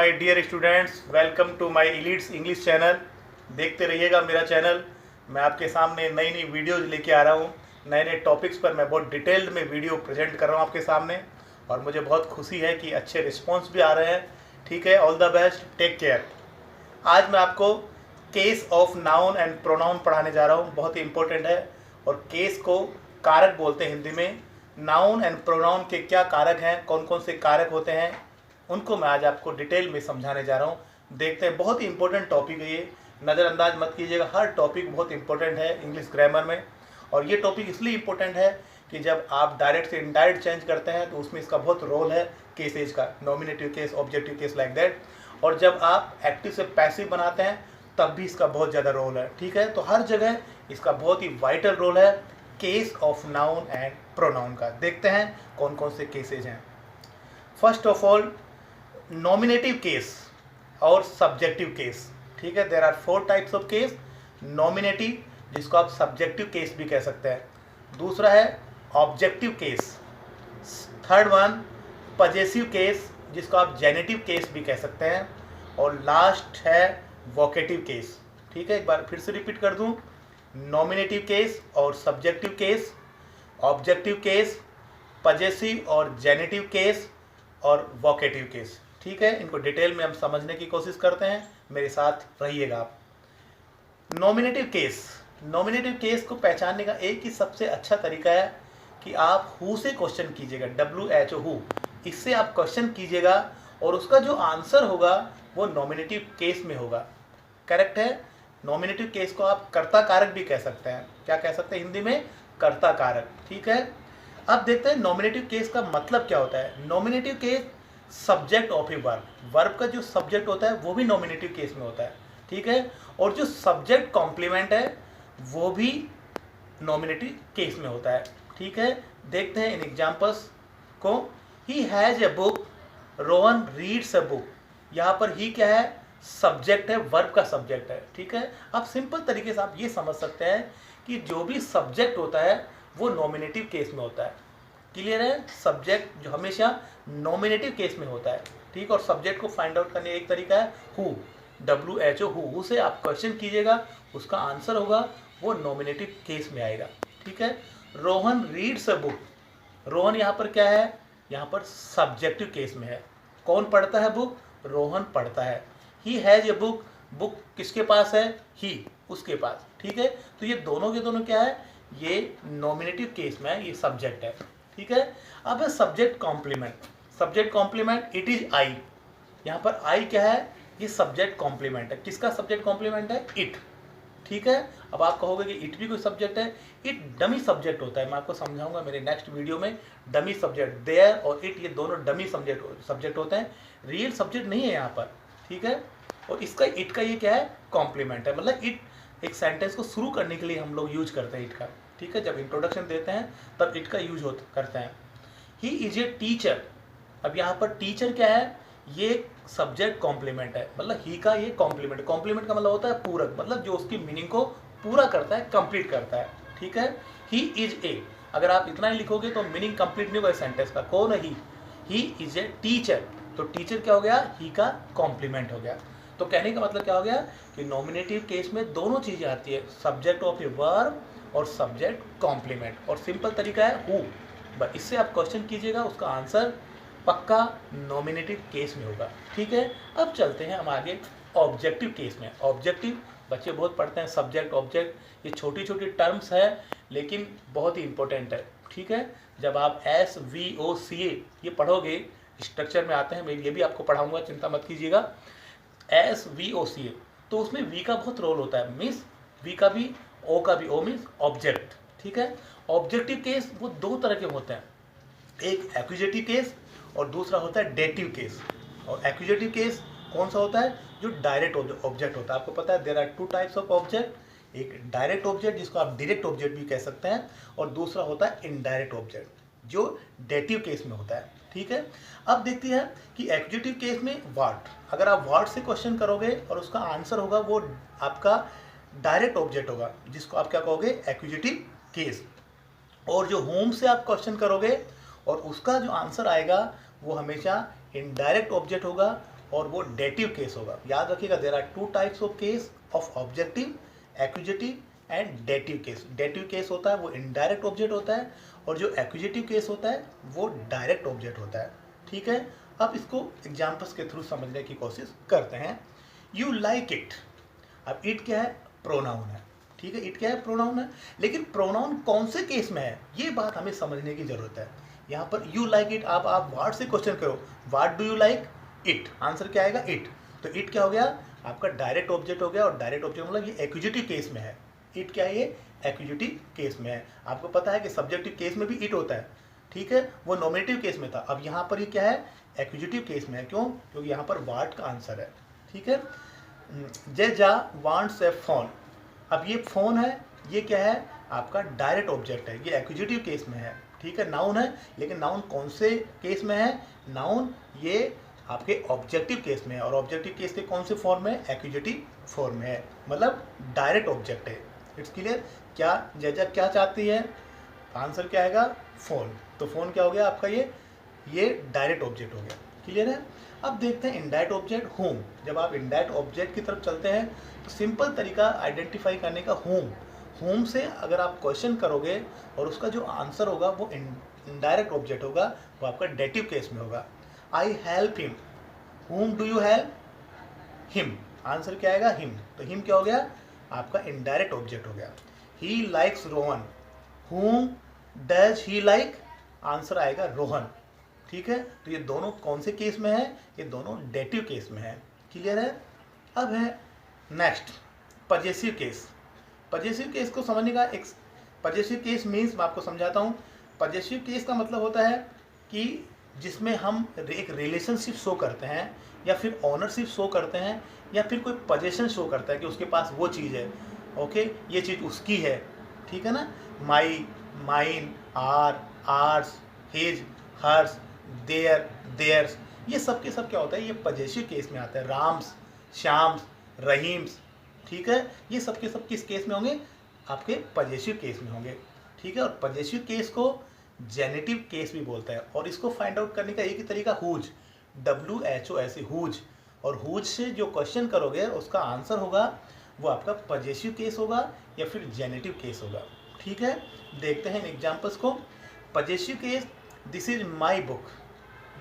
My dear students, welcome to my IELTS English channel. देखते रहिएगा मेरा चैनल। मैं आपके सामने नई नई वीडियोज़ लेके आ रहा हूँ। नए नए टॉपिक्स पर मैं बहुत डिटेल्ड में वीडियो प्रेजेंट कर रहा हूँ आपके सामने, और मुझे बहुत खुशी है कि अच्छे रिस्पॉन्स भी आ रहे हैं। ठीक है, all the best, take care. आज मैं आपको case of noun and pronoun पढ़ाने जा रहा हूँ। बहुत ही इंपॉर्टेंट है। और केस को कारक बोलते हैं हिंदी में। नाउन एंड प्रोनाउन के क्या कारक हैं, कौन कौन से कारक होते हैं, उनको मैं आज आपको डिटेल में समझाने जा रहा हूँ। देखते हैं, बहुत ही इंपॉर्टेंट टॉपिक है ये, नज़रअंदाज मत कीजिएगा। हर टॉपिक बहुत इंपॉर्टेंट है इंग्लिश ग्रामर में। और ये टॉपिक इसलिए इंपॉर्टेंट है कि जब आप डायरेक्ट से इनडायरेक्ट चेंज करते हैं तो उसमें इसका बहुत रोल है, केसेज का, nominative case, objective case, like that. और जब आप एक्टिव से पैसिव बनाते हैं तब भी इसका बहुत ज़्यादा रोल है। ठीक है, तो हर जगह इसका बहुत ही वाइटल रोल है case of noun and pronoun का। देखते हैं कौन कौन से केसेज हैं। First of all, nominative case और सब्जेक्टिव केस। ठीक है, there are 4 types of case. Nominative, जिसको आप सब्जेक्टिव केस भी कह सकते हैं। दूसरा है objective case. Third one possessive case, जिसको आप जेनेटिव केस भी कह सकते हैं। और लास्ट है वोकेटिव केस। ठीक है, एक बार फिर से रिपीट कर दूं। नॉमिनेटिव केस और subjective case, objective case, possessive और जेनेटिव केस और वोकेटिव केस। ठीक है, इनको डिटेल में हम समझने की कोशिश करते हैं, मेरे साथ रहिएगा आप। Nominative case. नॉमिनेटिव केस को पहचानने का एक ही सबसे अच्छा तरीका है कि आप हु से क्वेश्चन कीजिएगा, WHO हु, इससे आप क्वेश्चन कीजिएगा और उसका जो आंसर होगा वो नॉमिनेटिव केस में होगा। करेक्ट है। नॉमिनेटिव केस को आप कर्ता कारक भी कह सकते हैं। क्या कह सकते हैं हिंदी में? कर्ता कारक। ठीक है, अब देखते हैं नॉमिनेटिव केस का मतलब क्या होता है। Nominative case subject of a verb, verb का जो सब्जेक्ट होता है वो भी नॉमिनेटिव केस में होता है। ठीक है, और जो सब्जेक्ट कॉम्प्लीमेंट है वो भी नॉमिनेटिव केस में होता है। ठीक है, देखते हैं इन एग्जांपल्स को। He has a book, Rohan reads a book. यहाँ पर ही क्या है? सब्जेक्ट है, वर्ब का सब्जेक्ट है। ठीक है, अब सिंपल तरीके से आप ये समझ सकते हैं कि जो भी सब्जेक्ट होता है वो नॉमिनेटिव केस में होता है। क्लियर है? सब्जेक्ट जो हमेशा नॉमिनेटिव केस में होता है। ठीक, और सब्जेक्ट को फाइंड आउट करने का एक तरीका है हु, WHO हु से आप क्वेश्चन कीजिएगा, उसका आंसर होगा वो नॉमिनेटिव केस में आएगा। ठीक है, Rohan reads a book. Rohan यहाँ पर क्या है? यहाँ पर सब्जेक्टिव केस में है। कौन पढ़ता है बुक? रोहन पढ़ता है। He has a book, book किसके पास है? ही, उसके पास। ठीक है, तो ये दोनों के दोनों क्या है? ये नॉमिनेटिव केस में है, ये सब्जेक्ट है। ठीक है, अब है subject complement. Subject complement, it is I. यहाँ पर आई क्या है? ये सब्जेक्ट कॉम्प्लीमेंट है। किसका सब्जेक्ट कॉम्प्लीमेंट है? इट। ठीक है, अब आप कहोगे कि इट भी कोई सब्जेक्ट है। इट डमी सब्जेक्ट होता है, मैं आपको समझाऊंगा मेरे नेक्स्ट वीडियो में। डमी सब्जेक्ट, देयर और इट, ये दोनों डमी सब्जेक्ट होते हैं, रियल सब्जेक्ट नहीं है यहाँ पर। ठीक है, और इसका इट का ये क्या है? कॉम्प्लीमेंट है। मतलब इट एक सेंटेंस को शुरू करने के लिए हम लोग यूज करते हैं इट का। ठीक है, जब इंट्रोडक्शन देते हैं तब इट का यूज करते हैं। He is a teacher. अब यहाँ पर टीचर क्या है? ये सब्जेक्ट कॉम्प्लीमेंट है, मतलब ही का ये कॉम्प्लीमेंट। कॉम्प्लीमेंट का मतलब होता है पूरक, मतलब जो उसकी मीनिंग को पूरा करता है, कंप्लीट करता है। ठीक है, ही इज ए, अगर आप इतना ही लिखोगे तो मीनिंग कंप्लीट नहीं होगा सेंटेंस का। कौन है ही इज ए टीचर, तो टीचर क्या हो गया? ही का कॉम्प्लीमेंट हो गया। तो कहने का मतलब क्या हो गया कि नॉमिनेटिव केस में दोनों चीजें आती है, सब्जेक्ट ऑफ ए वर्ब और सब्जेक्ट कॉम्प्लीमेंट। और सिंपल तरीका है हु, बस इससे आप क्वेश्चन कीजिएगा, उसका आंसर पक्का नॉमिनेटिव केस में होगा। ठीक है, अब चलते हैं हम आगे ऑब्जेक्टिव केस में। ऑब्जेक्टिव बच्चे बहुत पढ़ते हैं, सब्जेक्ट ऑब्जेक्ट, ये छोटी छोटी टर्म्स है लेकिन बहुत ही इंपॉर्टेंट है। ठीक है, जब आप SVOCA ये पढ़ोगे, स्ट्रक्चर में आते हैं, मैं ये भी आपको पढ़ाऊंगा, चिंता मत कीजिएगा। SVOCA, तो उसमें वी का बहुत रोल होता है, मीन्स वी का भी, ओ का भी, ओ मीन्स ऑब्जेक्ट। ठीक है, ऑब्जेक्टिव केस वो दो तरह के होते हैं, एक एक्यूजेटिव केस और दूसरा होता है डेटिव केस। और एक्यूजेटिव केस कौन सा होता है? जो डायरेक्ट ऑब्जेक्ट होता है। आपको पता है there are 2 types of object, एक डायरेक्ट ऑब्जेक्ट जिसको आप डायरेक्ट ऑब्जेक्ट भी कह सकते हैं, और दूसरा होता है इनडायरेक्ट ऑब्जेक्ट जो डेटिव केस में होता है। ठीक है, अब देखते हैं कि एक्यूजेटिव केस में व्हाट, अगर आप व्हाट से क्वेश्चन करोगे और उसका आंसर होगा वो आपका डायरेक्ट ऑब्जेक्ट होगा, जिसको आप क्या कहोगे? Accusative case. और जो होम से आप क्वेश्चन करोगे और उसका जो आंसर आएगा वो हमेशा इनडायरेक्ट ऑब्जेक्ट होगा, और वो डेटिव केस होगा। याद रखिएगा, there are two types of case of objective, accusative and dative case. Dative case होता है वो इनडायरेक्ट ऑब्जेक्ट होता है, और जो एक्विजिटिव केस होता है वो डायरेक्ट ऑब्जेक्ट होता है। ठीक है, अब इसको एग्जाम्पल्स के थ्रू समझने की कोशिश करते हैं। यू लाइक इट, अब इट क्या है? प्रोनाउन है। ठीक है, इट क्या है? प्रोनाउन है। लेकिन प्रोनाउन कौन से केस में है, ये बात हमें समझने की जरूरत है। यहाँ पर यू लाइक इट, आप व्हाट से क्वेश्चन करो, what do you like it, answer क्या आएगा? इट। तो इट क्या हो गया? आपका डायरेक्ट ऑब्जेक्ट हो गया, और डायरेक्ट ऑब्जेक्ट मतलब ये एक्विजिटिव केस में है। इट क्या है? ये एक्विजिटिव केस में है। आपको पता है कि सब्जेक्टिव केस में भी इट होता है। ठीक है, वो नॉमिनेटिव केस में था। अब यहाँ पर ये क्या है? एक्विजिटिव केस में है। क्यों? क्योंकि यहाँ पर वाट का आंसर है। ठीक है, जेजा वांट्स ए फोन, अब ये फोन है, ये क्या है? आपका डायरेक्ट ऑब्जेक्ट है, ये एक्विजिटिव केस में है। ठीक है, नाउन है, लेकिन नाउन कौन से केस में है? नाउन ये आपके ऑब्जेक्टिव केस में है, और ऑब्जेक्टिव केस के कौन से फॉर्म में? एक्विजिटिव फॉर्म में है, मतलब डायरेक्ट ऑब्जेक्ट है। It's clear? क्या जेजा क्या चाहती है? आंसर क्या आएगा? फोन। तो फोन क्या हो गया आपका? ये डायरेक्ट ऑब्जेक्ट हो गया। क्लियर है? अब देखते हैं इनडायरेक्ट ऑब्जेक्ट होम। जब आप इनडायरेक्ट ऑब्जेक्ट की तरफ चलते हैं तो सिंपल तरीका आइडेंटिफाई करने का होम। होम से अगर आप क्वेश्चन करोगे और उसका जो आंसर होगा वो इनडायरेक्ट ऑब्जेक्ट होगा, वो आपका डेटिव केस में होगा। I help him, home do you help? Him, answer क्या आएगा? हिम। तो हिम क्या हो गया? आपका इनडायरेक्ट ऑब्जेक्ट हो गया। He likes Rohan, home does he like? Answer आएगा रोहन। ठीक है, तो ये दोनों कौन से केस में है? ये दोनों डेटिव केस में है। क्लियर है? अब है next possessive case. Possessive case को समझने का एक पजेसिव केस मीन्स मैं आपको समझाता हूँ। पजेसिव केस का मतलब होता है कि जिसमें हम एक रिलेशनशिप शो करते हैं, या फिर ऑनरशिप शो करते हैं, या फिर कोई पोजेशन शो करता है कि उसके पास वो चीज़ है। ओके, ये चीज़ उसकी है। ठीक है ना? My, mine, our, ours, his, hers, their, theirs, ये सब के सब क्या होता है? ये पजेसिव केस में आता है। राम्स, श्याम्स, रहीम्स, ठीक है, ये सब के सब किस केस में होंगे? आपके पजेसिव केस में होंगे। ठीक है, और पजेसिव केस को जेनेटिव केस भी बोलते हैं। और इसको फाइंड आउट करने का एक ही तरीका हुज, WHOS, हुज। और हुज से जो क्वेश्चन करोगे उसका आंसर होगा वो आपका पजेसिव केस होगा या फिर जेनेटिव केस होगा। ठीक है, देखते हैं इन एग्जाम्पल्स को। Possessive case, this is my book,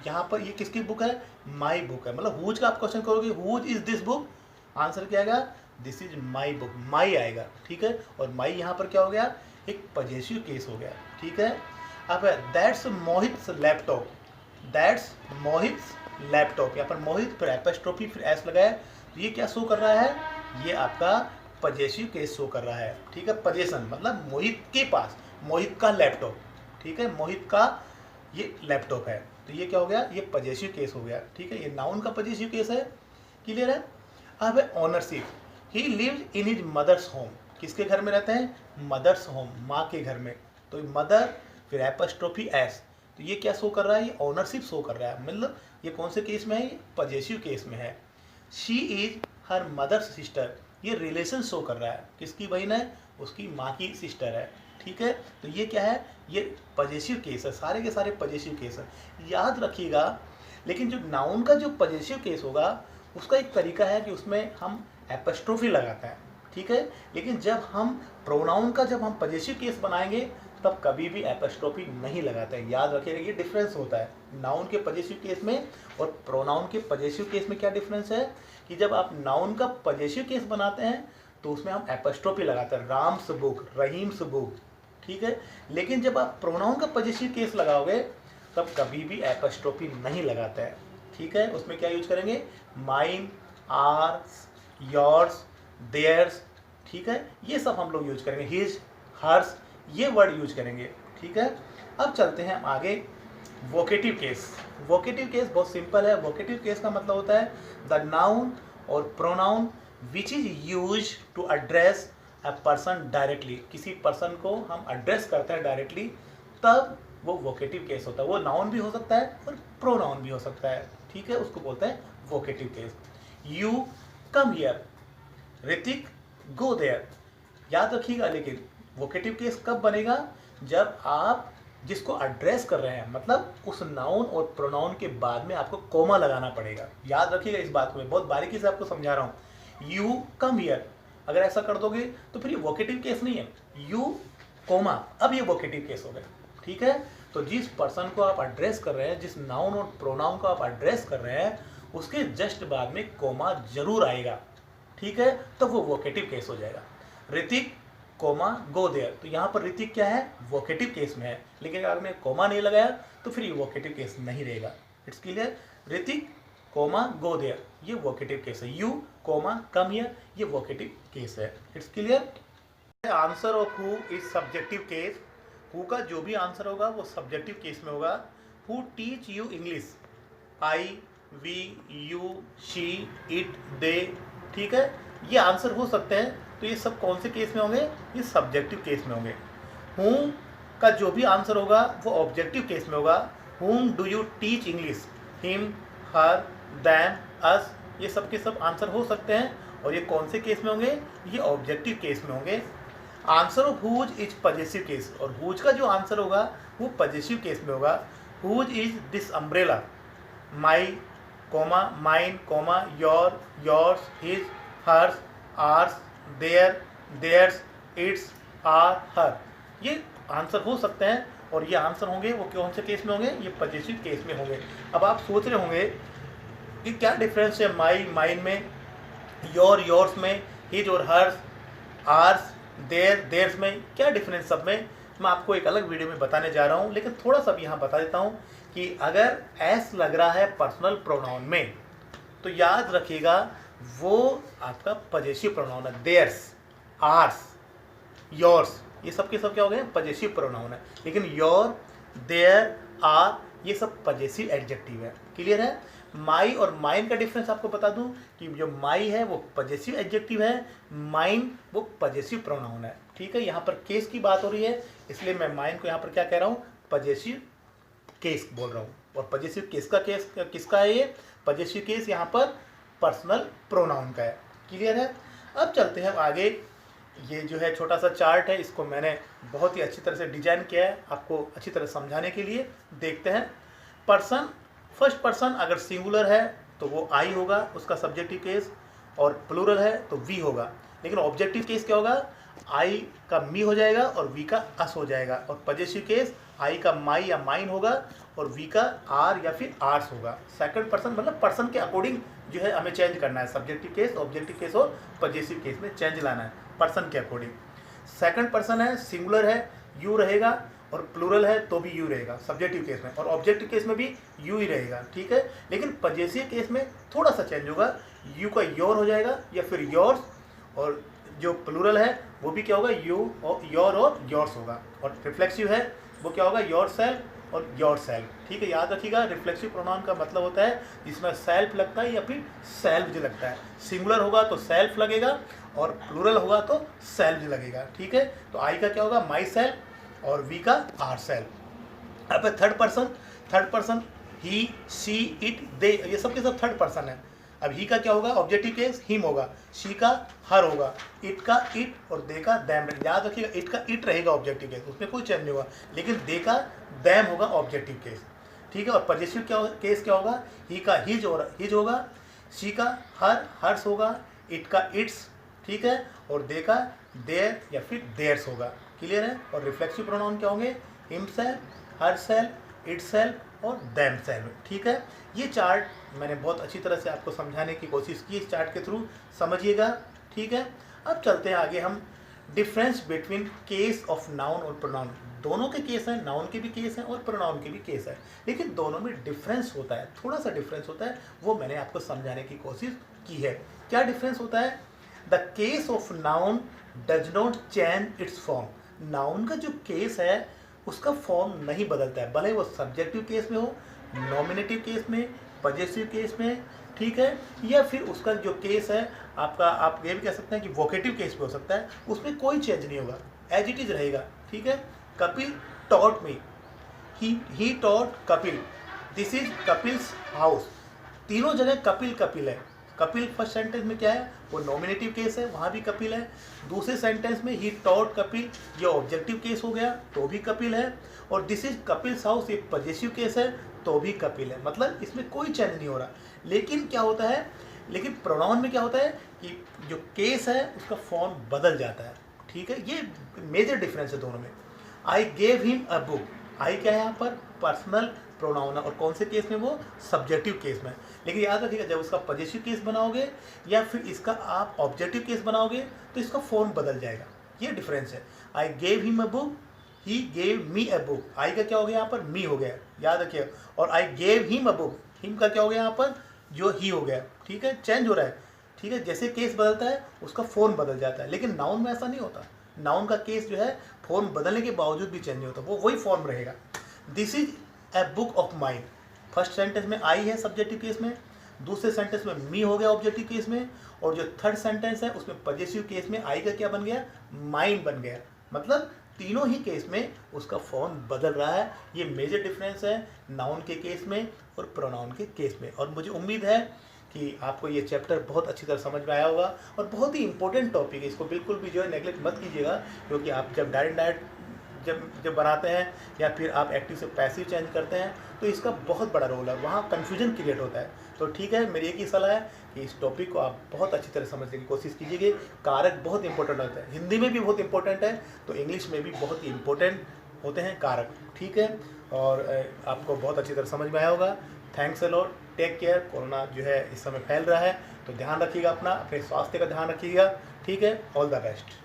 यहाँ पर ये किसकी बुक है? माई बुक है। मतलब हुज का आप क्वेश्चन करोगे, whose is this book, answer क्या आएगा? This is my book, my आएगा। ठीक है, और माई यहाँ पर क्या हो गया? एक पजेसिव केस हो गया। ठीक है, अब that's Mohit's laptop, that's Mohit's laptop, यहाँ पर मोहित फिर एपोस्ट्रोफी फिर एस लगाया, तो ये क्या शो कर रहा है? ये आपका पजेसिव केस शो कर रहा है। ठीक है, पजेशन मतलब मोहित के पास, मोहित का लैपटॉप। ठीक है, मोहित का ये लैपटॉप है, तो ये क्या हो गया? ये पजेसिव केस हो गया। ठीक है, ये नाउन का पजेसिव केस है। क्लियर है? अब है ownership, he lives in his mother's home, किसके घर में रहते हैं? मदर्स होम, माँ के घर में। तो मदर फिर एपोस्ट्रोफी एस, तो ये क्या शो कर रहा है? ये ऑनरशिप शो कर रहा है। मतलब ये कौन से केस में है? ये पजेसिव केस में है। She is her mother's sister, ये रिलेशन शो कर रहा है। किसकी बहन है? उसकी माँ की सिस्टर है। ठीक है, तो ये क्या है? ये पजेसिव केस है, सारे के सारे पजेसिव केस है, याद रखिएगा। लेकिन जो नाउन का जो पजेसिव केस होगा उसका एक तरीका है कि उसमें हम एपोस्ट्रोफी लगाते हैं। ठीक है, लेकिन जब हम प्रोनाउन का जब हम पजेसिव केस बनाएंगे तब कभी भी एपोस्ट्रोफी नहीं लगाते हैं। याद रखिएगा, ये डिफरेंस होता है नाउन के पजेसिव केस में और प्रोनाउन के पजेसिव केस में। क्या डिफरेंस है कि जब आप नाउन का पजेसिव केस बनाते हैं तो उसमें हम एपोस्ट्रोफी लगाते हैं, राम्स बुक, रहीम्स बुक। ठीक है, लेकिन जब आप प्रोनाउन का पजेसिव केस लगाओगे तब कभी भी एपोस्ट्रोफी नहीं लगाते हैं। ठीक है, उसमें क्या यूज करेंगे? Mine, ours, yours, theirs. ठीक है, ये सब हम लोग यूज करेंगे। हिज, हर्स, ये वर्ड यूज करेंगे। ठीक है, अब चलते हैं आगे। वोकेटिव केस, वोकेटिव केस बहुत सिंपल है। वोकेटिव केस का मतलब होता है द नाउन और pronoun which is use to address a person directly, किसी पर्सन को हम एड्रेस करते हैं डायरेक्टली, तब वो वोकेटिव केस होता है। वो नाउन भी हो सकता है और प्रोनाउन भी हो सकता है। ठीक है, उसको बोलते हैं vocative case. You come here, Hritik go there, याद रखिएगा। लेकिन वोकेटिव केस कब बनेगा? जब आप जिसको एड्रेस कर रहे हैं, मतलब उस नाउन और प्रोनाउन के बाद में आपको कोमा लगाना पड़ेगा। याद रखिएगा इस बात को, मैं बहुत बारीकी से आपको समझा रहा हूँ। यू कम हियर, अगर ऐसा कर दोगे तो फिर ये वोकेटिव केस नहीं है, यू कोमा, अब ये वोकेटिव केस हो गया। ठीक है, तो जिस पर्सन को आप एड्रेस कर रहे हैं, जिस नाउन और प्रोनाउन को आप एड्रेस कर रहे हैं, उसके जस्ट बाद में कोमा जरूर आएगा। ठीक है, तो वो वोकेटिव केस हो जाएगा। ऋतिक कोमा गो देयर, तो यहाँ पर ऋतिक क्या है, वोकेटिव केस में है, लेकिन अगर आपने कोमा नहीं लगाया तो फिर ये वोकेटिव केस नहीं रहेगा। It's clear, Hritik comma go there ये वोकेटिव केस है, यू कोमा कम हियर ये वोकेटिव केस है। It's clear. Answer of who is subjective case, who का जो भी आंसर होगा वो सब्जेक्टिव केस में होगा। Who teach you English, I, we, you, she, it, they. ठीक है, ये आंसर हो सकते हैं, तो ये सब कौन से केस में होंगे, ये सब्जेक्टिव केस में होंगे। हूम का जो भी आंसर होगा वो ऑब्जेक्टिव केस में होगा। Whom do you teach English, him, her, them, us, ये सब के सब आंसर हो सकते हैं, और ये कौन से केस में होंगे, ये ऑब्जेक्टिव केस में होंगे। Answer of whose is possessive case, और हुज का जो आंसर होगा वो पजेसिव केस में होगा। Whose is this umbrella, my comma mine comma your, yours, his, hers, ours, their, theirs, its, our, her, ये आंसर हो सकते हैं, और ये आंसर होंगे वो कौन से केस में होंगे, ये पजेसिव केस में होंगे। अब आप सोच रहे होंगे कि क्या डिफरेंस है माई माइन में, योर योर्स में, हिज और हर्स, आर्स, देयर देयर्स में, क्या डिफरेंस सब में, मैं आपको एक अलग वीडियो में बताने जा रहा हूँ, लेकिन थोड़ा सा भी यहाँ बता देता हूँ कि अगर एस लग रहा है पर्सनल प्रोनाउन में, तो याद रखिएगा वो आपका पजेसिव प्रोनाउन है। देयर्स, आर्स, योर्स, ये सब के सब क्या हो गए, पजेसिव प्रोनाउन है, लेकिन योर, देयर, आर, ये सब पजेसिव एडजेक्टिव है। क्लियर है। माई और माइन का डिफरेंस आपको बता दूं कि जो माई है वो पजेसिव एडजेक्टिव है, माइन वो पजेसिव प्रोनाउन है। ठीक है, यहाँ पर केस की बात हो रही है, इसलिए मैं माइन को यहाँ पर क्या कह रहा हूँ, पजेसिव केस बोल रहा हूँ। और पजेसिव केस का केस किसका है, ये पजेसिव केस यहाँ पर पर्सनल प्रोनाउन का है। क्लियर है। अब चलते हैं आगे। ये जो है छोटा सा चार्ट है, इसको मैंने बहुत ही अच्छी तरह से डिजाइन किया है आपको अच्छी तरह समझाने के लिए। देखते हैं, पर्सन, फर्स्ट पर्सन अगर सिंगुलर है तो वो आई होगा उसका सब्जेक्टिव केस, और प्लूरल है तो वी होगा। लेकिन ऑब्जेक्टिव केस क्या होगा, आई का मी हो जाएगा और वी का अस हो जाएगा। और पजेसिव केस आई का माई या माइन होगा और वी का आर या फिर आर्स होगा। सेकंड पर्सन मतलब पर्सन के अकॉर्डिंग जो है हमें चेंज करना है, सब्जेक्टिव केस, ऑब्जेक्टिव केस और पजेसिव केस में चेंज लाना है पर्सन के अकॉर्डिंग। सेकंड पर्सन है, सिंगुलर है, यू रहेगा, और प्लूरल है तो भी यू रहेगा सब्जेक्टिव केस में, और ऑब्जेक्टिव केस में भी यू ही रहेगा। ठीक है, लेकिन पजेसिव केस में थोड़ा सा चेंज होगा, यू का योर हो जाएगा या फिर योर्स, और जो प्लूरल है वो भी क्या होगा, यू और योर और योर्स होगा। और रिफ्लेक्सिव है वो क्या होगा, योर सेल्फ और योर सेल्फ। ठीक है, याद रखिएगा रिफ्लेक्सिव प्रोनाउन का मतलब होता है जिसमें सेल्फ लगता है या फिर सेल्फ लगता है। सिंगुलर होगा तो सेल्फ लगेगा और प्लूरल होगा तो सेल्फ लगेगा। ठीक है, तो आई का क्या होगा, माई सेल्फ, और वी का आर सेल्फ। अब third person he, she, it, they, ये सब के सब थर्ड पर्सन है। अब ही का क्या होगा, ऑब्जेक्टिव केस हिम होगा, शी का हर होगा, इट का इट, और दे का दैम। याद रखिएगा इट का इट रहेगा ऑब्जेक्टिव केस, उसमें कोई चेंज नहीं होगा, लेकिन दे का दैम होगा ऑब्जेक्टिव केस। ठीक है, और पजेसिव केस क्या होगा, ही का हिज और हिज होगा, शी का हर्स होगा, इट का इट्स, ठीक है, और दे का देयर या फिर देयर्स होगा। क्लियर है। और रिफ्लेक्सिव प्रोनाउन क्या होंगे, हिमसेल्फ, हरसेल्फ, इटसेल्फ और देमसेल्फ। ठीक है, ये चार्ट मैंने बहुत अच्छी तरह से आपको समझाने की कोशिश की, इस चार्ट के थ्रू समझिएगा। ठीक है, अब चलते हैं आगे हम, difference between case of noun और प्रोनाउन। दोनों के केस हैं, नाउन के भी केस हैं और प्रोनाउन के भी केस है, लेकिन दोनों में डिफरेंस होता है, थोड़ा सा डिफरेंस होता है, वो मैंने आपको समझाने की कोशिश की है। क्या डिफरेंस होता है, the case of noun does not change it's form. Noun का जो केस है उसका फॉर्म नहीं बदलता है, भले वो सब्जेक्टिव केस में हो, नॉमिनेटिव केस में, पजेसिव केस में, ठीक है, या फिर उसका जो केस है आपका, आप ये भी कह सकते हैं कि वोकेटिव केस में हो सकता है, उसमें कोई चेंज नहीं होगा, एज इट इज रहेगा। ठीक है, Kapil taught me, he taught Kapil, this is Kapil's house. तीनों जगह कपिल कपिल है, कपिल फर्स्ट सेंटेंस में क्या है, वो नॉमिनेटिव केस है, वहाँ भी कपिल है। दूसरे सेंटेंस में ही टॉट कपिल, ये ऑब्जेक्टिव केस हो गया तो भी कपिल है। और दिस इज कपिल्स हाउस, ये पॉजेसिव केस है तो भी कपिल है। मतलब इसमें कोई चेंज नहीं हो रहा। लेकिन क्या होता है, लेकिन प्रोनाउन में क्या होता है कि जो केस है उसका फॉर्म बदल जाता है। ठीक है, ये मेजर डिफरेंस है दोनों में। I gave him a book, I क्या है यहाँ पर, पर्सनल प्रोनाउन है, और कौन से केस में, वो सब्जेक्टिव केस में। लेकिन याद रखिएगा जब उसका पॉजेसिव केस बनाओगे या फिर इसका आप ऑब्जेक्टिव केस बनाओगे तो इसका फॉर्म बदल जाएगा। ये डिफरेंस है। I gave him a book, he gave me a book. I का क्या हो गया यहाँ पर, मी हो गया, याद रखिएगा। और आई gave him a book, him का क्या हो गया यहाँ पर, जो ही हो गया। ठीक है, चेंज हो रहा है। ठीक है, जैसे केस बदलता है उसका फॉर्म बदल जाता है। लेकिन नाउन में ऐसा नहीं होता। नाउन का केस जो है फॉर्म बदलने के बावजूद भी चेंज नहीं होता, वो वही फॉर्म रहेगा। This is a book of mind, first sentence में आई है सब्जेक्टिव केस में, दूसरे सेंटेंस में मी हो गया ऑब्जेक्टिव केस में, और जो थर्ड सेंटेंस है उसमें पॉजेसिव केस में आई का क्या बन गया, माइंड बन गया। मतलब तीनों ही केस में उसका फॉर्म बदल रहा है। ये मेजर डिफरेंस है नाउन के केस में और प्रोनाउन के केस में। और मुझे उम्मीद है कि आपको ये चैप्टर बहुत अच्छी तरह समझ में आया होगा, और बहुत ही इंपॉर्टेंट टॉपिक है, इसको बिल्कुल भी जो है नेगलेक्ट मत कीजिएगा। क्योंकि आप जब डायरेक्ट जब बनाते हैं या फिर आप एक्टिव से पैसिव चेंज करते हैं तो इसका बहुत बड़ा रोल है, वहाँ कन्फ्यूजन क्रिएट होता है। तो ठीक है, मेरी एक ही सलाह है कि इस टॉपिक को आप बहुत अच्छी तरह समझने की कोशिश कीजिए। कारक बहुत इंपॉर्टेंट होता है, हिंदी में भी बहुत इंपॉर्टेंट है तो इंग्लिश में भी बहुत ही इंपॉर्टेंट होते हैं कारक। ठीक है, और आपको बहुत अच्छी तरह समझ में आया होगा। Thanks a lot, take care. Corona जो है इस समय फैल रहा है तो ध्यान रखिएगा, अपने स्वास्थ्य का ध्यान रखिएगा। ठीक है, ऑल द बेस्ट।